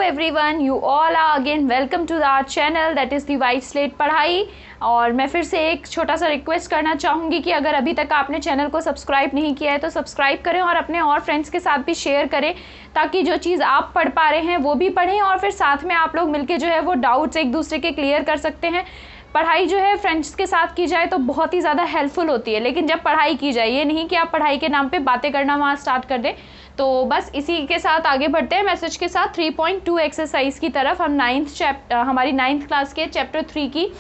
Everyone, you all are again welcome to our channel that is the white slate पढ़ाई। और मैं फिर से एक छोटा सा रिक्वेस्ट करना चाहूँगी कि अगर अभी तक आपने चैनल को सब्सक्राइब नहीं किया है तो सब्सक्राइब करें और अपने और फ्रेंड्स के साथ भी शेयर करें, ताकि जो चीज़ आप पढ़ पा रहे हैं वो भी पढ़ें और फिर साथ में आप लोग मिलके जो है वो डाउट्स एक दूसरे के क्लियर कर सकते हैं। पढ़ाई जो है फ्रेंड्स के साथ की जाए तो बहुत ही ज़्यादा हेल्पफुल होती है, लेकिन जब पढ़ाई की जाए, ये नहीं कि आप पढ़ाई के नाम पे बातें करना वहाँ स्टार्ट कर दें। तो बस इसी के साथ आगे बढ़ते हैं मैसेज के साथ 3.2 एक्सरसाइज की तरफ। हम हमारी 9th क्लास के चैप्टर 3 की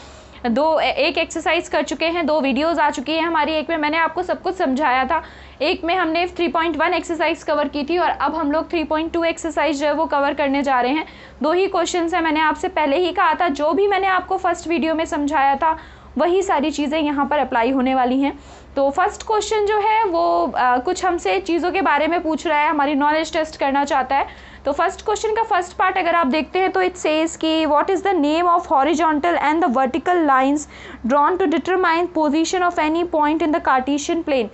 एक एक्सरसाइज कर चुके हैं, 2 वीडियोस आ चुकी हैं हमारी। एक में मैंने आपको सब कुछ समझाया था, एक में हमने 3.1 एक्सरसाइज कवर की थी और अब हम लोग 3.2 एक्सरसाइज जो है वो कवर करने जा रहे हैं। 2 ही क्वेश्चंस हैं, मैंने आपसे पहले ही कहा था, जो भी मैंने आपको फर्स्ट वीडियो में समझाया था वही सारी चीज़ें यहाँ पर अप्लाई होने वाली हैं। तो फर्स्ट क्वेश्चन जो है वो कुछ हमसे चीज़ों के बारे में पूछ रहा है, हमारी नॉलेज टेस्ट करना चाहता है। तो फर्स्ट क्वेश्चन का फर्स्ट पार्ट अगर आप देखते हैं तो इट सेज कि what is the name of horizontal and the vertical lines drawn to determine position of any point in the Cartesian plane.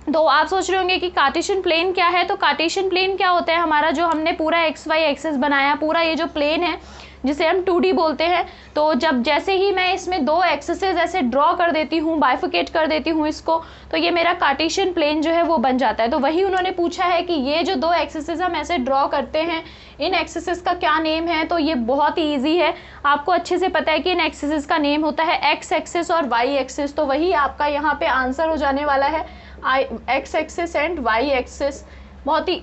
तो आप सोच रहे होंगे कि कार्टेशियन प्लेन क्या है। तो कार्टेशियन प्लेन क्या होता है, हमारा जो हमने पूरा XY एक्सिस बनाया, पूरा ये जो प्लेन है जिसे हम 2D बोलते हैं, तो जब जैसे ही मैं इसमें 2 एक्सिसेस ऐसे ड्रॉ कर देती हूँ, बाइफिकेट कर देती हूँ इसको, तो ये मेरा कार्टेशियन प्लेन जो है वो बन जाता है। तो वही उन्होंने पूछा है कि ये जो 2 एक्सिसेस हम ऐसे ड्रॉ करते हैं, इन एक्सिसेस का क्या नेम है। तो ये बहुत ही ईजी है, आपको अच्छे से पता है कि इन एक्सिसेस का नेम होता है एक्स एक्सिस और वाई एक्सिस। तो वही आपका यहाँ पे आंसर हो जाने वाला है, x axis and y axis. बहुत ही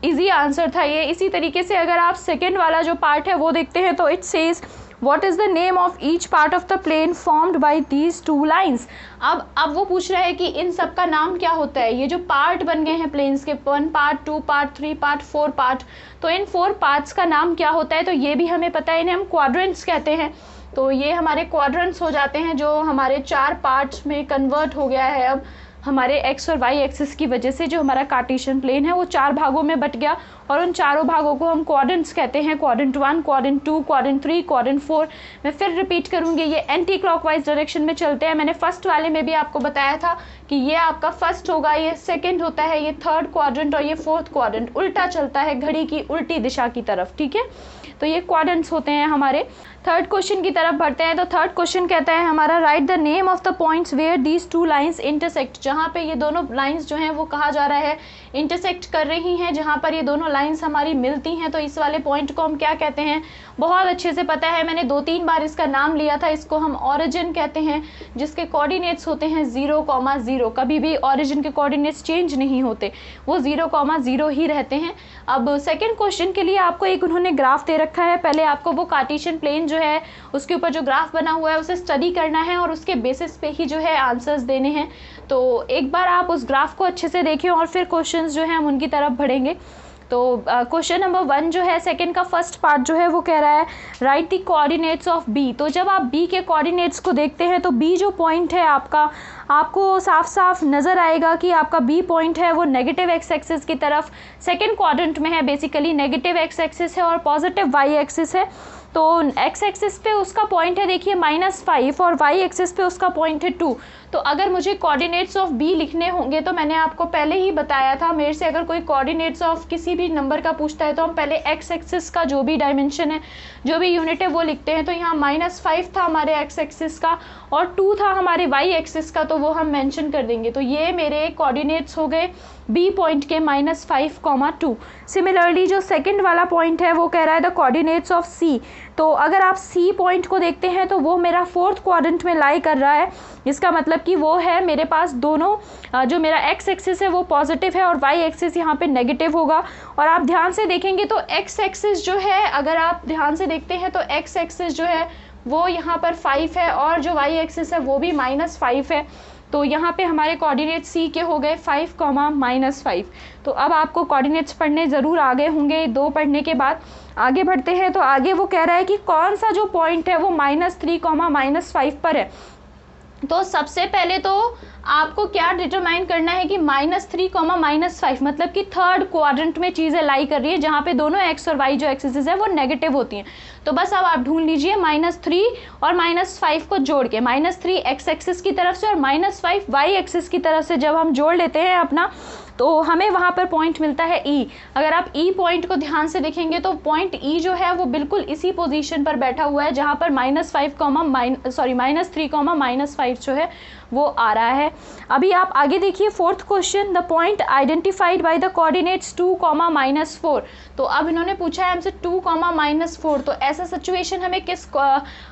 इजी आंसर था ये। इसी तरीके से अगर आप सेकेंड वाला जो पार्ट है वो देखते हैं तो it says what is the name of each part of the plane formed by these 2 lines. अब वो पूछ रहा है कि इन सब का नाम क्या होता है। ये जो पार्ट बन गए हैं प्लेन्स के, 1 पार्ट, 2 पार्ट, 3 पार्ट, 4 पार्ट, तो इन 4 पार्ट्स का नाम क्या होता है। तो ये भी हमें पता है, इन्हें हम क्वाड्रेंट्स कहते हैं। तो ये हमारे क्वाड्रेंट्स हो जाते हैं, जो हमारे 4 पार्ट्स में कन्वर्ट हो गया है अब हमारे एक्स और वाई एक्सिस की वजह से। जो हमारा कार्टेशियन प्लेन है वो 4 भागों में बट गया और उन चारों भागों को हम क्वाड्रेंट्स कहते हैं, क्वाड्रेंट 1, क्वाड्रेंट 2, क्वाड्रेंट 3, क्वाड्रेंट 4। मैं फिर रिपीट करूंगी, ये एंटी क्लॉकवाइज डायरेक्शन में चलते हैं। मैंने फर्स्ट वाले में भी आपको बताया था कि ये आपका फर्स्ट होगा, ये सेकेंड होता है, ये थर्ड क्वाड्रेंट और ये फोर्थ क्वाड्रेंट उल्टा चलता है, घड़ी की उल्टी दिशा की तरफ। ठीक है, तो ये क्वाड्रेंट्स होते हैं हमारे। थर्ड क्वेश्चन की तरफ बढ़ते हैं। तो थर्ड क्वेश्चन कहता है हमारा, write the name of the points where these 2 lines intersect. जहाँ पे ये दोनों लाइंस जो हैं वो कहा जा रहा है इंटरसेक्ट कर रही हैं, जहाँ पर ये दोनों लाइंस हमारी मिलती हैं, तो इस वाले पॉइंट को हम क्या कहते हैं, बहुत अच्छे से पता है, मैंने 2-3 बार इसका नाम लिया था। इसको हम ऑरिजिन कहते हैं, जिसके कोऑर्डिनेट्स होते हैं 0,0। कभी भी ऑरिजिन के कोऑर्डिनेट्स चेंज नहीं होते, वो 0,0 ही रहते हैं। अब सेकेंड क्वेश्चन के लिए आपको एक उन्होंने ग्राफ दे रखा है, पहले आपको वो कार्टेशियन प्लेन जो है उसके ऊपर जो ग्राफ बना हुआ है उसे स्टडी करना है और उसके बेसिस पे ही जो है आंसर्स देने हैं। तो एक बार आप उस ग्राफ को अच्छे से देखें और फिर क्वेश्चंस जो हैं हम उनकी तरफ बढ़ेंगे। तो क्वेश्चन नंबर 1 जो है, सेकंड का फर्स्ट पार्ट जो है वो कह रहा है write the coordinates of B. तो जब आप बी के कोऑर्डिनेट्स को देखते हैं तो बी जो पॉइंट है आपका, आपको साफ साफ नज़र आएगा कि आपका बी पॉइंट है वो नेगेटिव एक्स एक्सिस की तरफ सेकंड क्वाड्रेंट में है। बेसिकली नेगेटिव एक्स एक्सिस है और पॉजिटिव वाई एक्सिस है। तो एक्स एक्सिस पे उसका पॉइंट है देखिए -5 और वाई एक्सिस पे उसका पॉइंट है 2। तो अगर मुझे कोऑर्डिनेट्स ऑफ बी लिखने होंगे तो मैंने आपको पहले ही बताया था, मेरे से अगर कोई कोऑर्डिनेट्स ऑफ किसी भी नंबर का पूछता है तो हम पहले एक्स एक्सिस का जो भी डायमेंशन है, जो भी यूनिट है वो लिखते हैं। तो यहाँ -5 था हमारे एक्स एक्सिस का और 2 था हमारे वाई एक्सिस का, तो वो हम मेंशन कर देंगे। तो ये मेरे कोऑर्डिनेट्स हो गए बी पॉइंट के -5, 2। सिमिलरली जो सेकंड वाला पॉइंट है वो कह रहा है द कोऑर्डिनेट्स ऑफ सी। तो अगर आप सी पॉइंट को देखते हैं तो वो मेरा 4th क्वाड्रेंट में लाई कर रहा है। इसका मतलब कि वो है मेरे पास दोनों, जो मेरा एक्स एक्सिस है वो पॉजिटिव है और वाई एक्सिस यहाँ पे नेगेटिव होगा। और आप ध्यान से देखेंगे तो एक्स एक्सिस जो है, अगर आप ध्यान से देखते हैं तो एक्स एक्सिस जो है वो यहाँ पर 5 है और जो वाई एक्सिस है वो भी -5 है। तो यहाँ पे हमारे कोऑर्डिनेट सी के हो गए 5, -5। तो अब आपको कोऑर्डिनेट्स पढ़ने ज़रूर आ गए होंगे 2 पढ़ने के बाद। आगे बढ़ते हैं। तो आगे वो कह रहा है कि कौन सा जो पॉइंट है वो -3, -5 पर है। तो सबसे पहले तो आपको क्या डिटरमाइन करना है कि -3, -5 मतलब कि थर्ड क्वाड्रेंट में चीज़ें लाई कर रही है, जहाँ पे दोनों एक्स और वाई जो एक्सिस है वो नेगेटिव होती हैं। तो बस अब आप ढूंढ लीजिए -3 और -5 को जोड़ के, -3 एक्स एक्सिस की तरफ से और -5 वाई एक्सिस की तरफ से जब हम जोड़ लेते हैं अपना तो हमें वहाँ पर पॉइंट मिलता है ई। अगर आप ई पॉइंट को ध्यान से देखेंगे तो पॉइंट ई जो है वो बिल्कुल इसी पोजीशन पर बैठा हुआ है जहाँ पर -3, जो है वो आ रहा है। अभी आप आगे देखिए fourth question, the point identified by the coordinates 2, -4। तो अब इन्होंने पूछा है हमसे 2, -4। तो ऐसा सिचुएशन हमें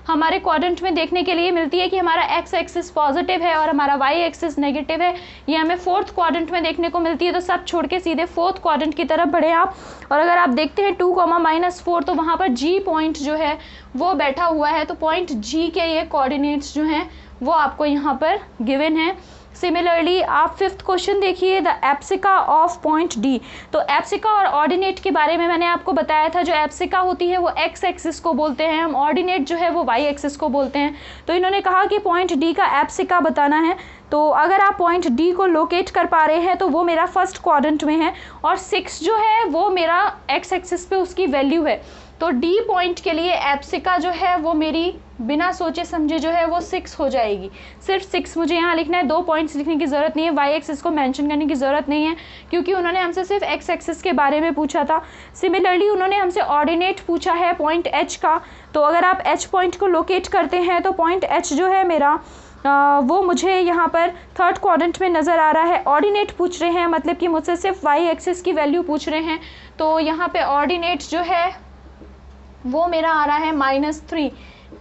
हमारे क्वाड्रेंट में देखने के लिए मिलती है कि हमारा एक्स एक्सिस पॉजिटिव है और हमारा वाई एक्सिस नेगेटिव है। ये हमें फोर्थ क्वाड्रेंट में देखने को मिलती है। तो सब छोड़ के सीधे फोर्थ क्वाड्रेंट की तरफ बढ़े आप, और अगर आप देखते हैं 2, -4 तो वहाँ पर जी पॉइंट जो है वो बैठा हुआ है। तो पॉइंट जी के ये कोऑर्डिनेट्स जो हैं वो आपको यहाँ पर गिवन है। सिमिलरली आप फिफ्थ क्वेश्चन देखिए, द एप्सिका ऑफ पॉइंट डी। तो एप्सिका और ऑर्डिनेट के बारे में मैंने आपको बताया था। जो एप्सिका होती है वो एक्स एक्सिस को बोलते हैं हम, ऑर्डिनेट जो है वो वाई एक्सिस को बोलते हैं। तो इन्होंने कहा कि पॉइंट डी का एप्सिका बताना है। तो अगर आप पॉइंट डी को लोकेट कर पा रहे हैं तो वो मेरा फर्स्ट क्वाड्रेंट में है, और 6 जो है वो मेरा एक्स एक्सिस पे उसकी वैल्यू है। तो डी पॉइंट के लिए एप्सिका जो है वो मेरी बिना सोचे समझे जो है वो 6 हो जाएगी। सिर्फ 6 मुझे यहाँ लिखना है, 2 पॉइंट्स लिखने की ज़रूरत नहीं है, वाई एक्सिस को मेंशन करने की ज़रूरत नहीं है, क्योंकि उन्होंने हमसे सिर्फ एक्स एक्सिस के बारे में पूछा था। सिमिलरली उन्होंने हमसे ऑर्डिनेट पूछा है पॉइंट एच का। तो अगर आप एच पॉइंट को लोकेट करते हैं तो पॉइंट एच जो है मेरा वो मुझे यहाँ पर थर्ड क्वाड्रेंट में नज़र आ रहा है। ऑर्डिनेट पूछ रहे हैं, मतलब कि मुझसे सिर्फ वाई एक्सिस की वैल्यू पूछ रहे हैं। तो यहाँ पे ऑर्डिनेट जो है वो मेरा आ रहा है -3।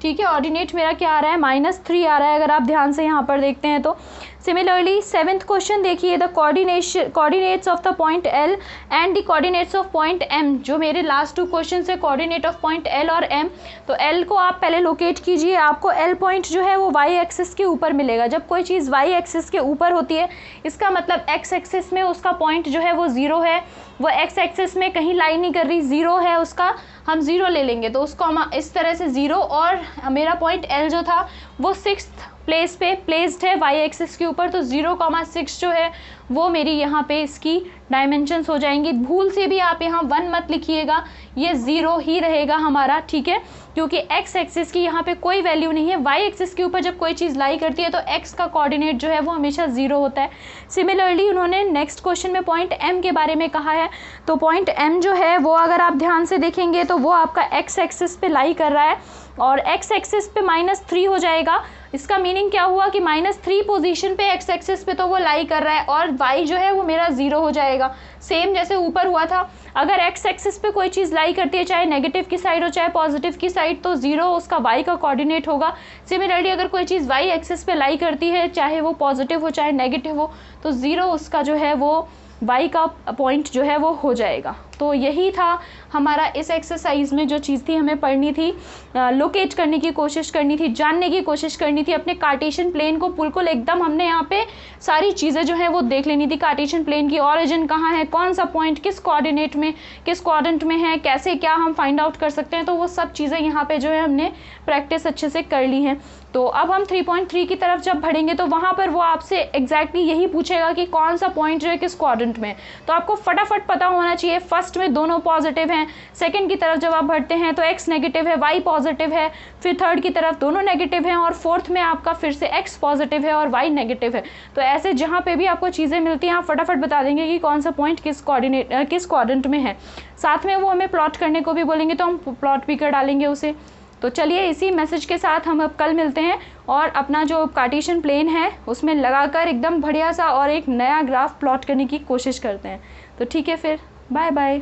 ठीक है, ऑर्डिनेट मेरा क्या आ रहा है, -3 आ रहा है, अगर आप ध्यान से यहाँ पर देखते हैं तो। सिमिलरली सेवेंथ क्वेश्चन देखिए, the coordinates of the point L and the coordinates of point M. जो मेरे लास्ट 2 क्वेश्चन है कोऑर्डिनेट ऑफ पॉइंट एल और एम। तो एल को आप पहले लोकेट कीजिए, आपको एल पॉइंट जो है वो वाई एक्सिस के ऊपर मिलेगा। जब कोई चीज़ वाई एक्सिस के ऊपर होती है इसका मतलब एक्स एक्सिस में उसका पॉइंट जो है वो 0 है, वो एक्स एक्सिस में कहीं लाइन नहीं कर रही, 0 है उसका, हम 0 ले लेंगे। तो उसको हम इस तरह से 0, और मेरा पॉइंट एल जो था वो 6th प्लेस पे प्लेस्ड है वाई एक्सिस के ऊपर। तो 0,6 जो है वो मेरी यहाँ पे इसकी डायमेंशंस हो जाएंगी। भूल से भी आप यहाँ 1 मत लिखिएगा, ये 0 ही रहेगा हमारा, ठीक है, क्योंकि एक्स एक्सिस की यहाँ पे कोई वैल्यू नहीं है। वाई एक्सिस के ऊपर जब कोई चीज़ लाई करती है तो एक्स का कोऑर्डिनेट जो है वो हमेशा 0 होता है। सिमिलरली उन्होंने नेक्स्ट क्वेश्चन में पॉइंट एम के बारे में कहा है। तो पॉइंट एम जो है वो अगर आप ध्यान से देखेंगे तो वो आपका एक्स एक्सिस पे लाई कर रहा है, और एक्स एक्सिस पे -3 हो जाएगा। इसका मीनिंग क्या हुआ कि -3 पोजीशन पे एक्स एक्सिस पे तो वो लाई कर रहा है, और वाई जो है वो मेरा 0 हो जाएगा। सेम जैसे ऊपर हुआ था, अगर एक्स एक्सिस पे कोई चीज़ लाई करती है, चाहे नेगेटिव की साइड हो चाहे पॉजिटिव की साइड, तो 0 उसका वाई का कोऑर्डिनेट होगा। सिमिलरली अगर कोई चीज़ वाई एक्सिस पे लाई करती है, चाहे वो पॉजिटिव हो चाहे नेगेटिव हो, तो 0 उसका जो है वो वाई का पॉइंट जो है वो हो जाएगा। तो यही था हमारा इस एक्सरसाइज में जो चीज़ थी हमें पढ़नी थी, लोकेट करने की कोशिश करनी थी, जानने की कोशिश करनी थी अपने कार्टेशियन प्लेन को। बिल्कुल एकदम हमने यहाँ पे सारी चीज़ें जो है वो देख लेनी थी। कार्टेशियन प्लेन की ऑरिजिन कहाँ है, कौन सा पॉइंट किस कोऑर्डिनेट में किस क्वाड्रेंट में है, कैसे क्या हम फाइंड आउट कर सकते हैं। तो वो सब चीज़ें यहाँ पे जो है हमने प्रैक्टिस अच्छे से कर ली हैं। तो अब हम 3.3 की तरफ जब बढ़ेंगे तो वहाँ पर वो आपसे एग्जैक्टली यही पूछेगा कि कौन सा पॉइंट जो है किस क्वाड्रेंट में। तो आपको फटाफट पता होना चाहिए, फर्स्ट में दोनों पॉजिटिव हैं, सेकंड की तरफ जब आप बढ़ते हैं तो एक्स नेगेटिव है, वाई पॉजिटिव है, फिर थर्ड की तरफ दोनों नेगेटिव हैं, और फोर्थ में आपका फिर से एक्स पॉजिटिव है और वाई नेगेटिव है। तो ऐसे जहाँ पे भी आपको चीज़ें मिलती हैं आप फटाफट बता देंगे कि कौन सा पॉइंट किस क्वाड्रेंट में है। साथ में वो हमें प्लॉट करने को भी बोलेंगे तो हम प्लॉट भी कर डालेंगे उसे। तो चलिए इसी मैसेज के साथ हम अब कल मिलते हैं, और अपना जो कार्टेशियन प्लेन है उसमें लगाकर एकदम बढ़िया सा और एक नया ग्राफ प्लॉट करने की कोशिश करते हैं। तो ठीक है, फिर बाय बाय।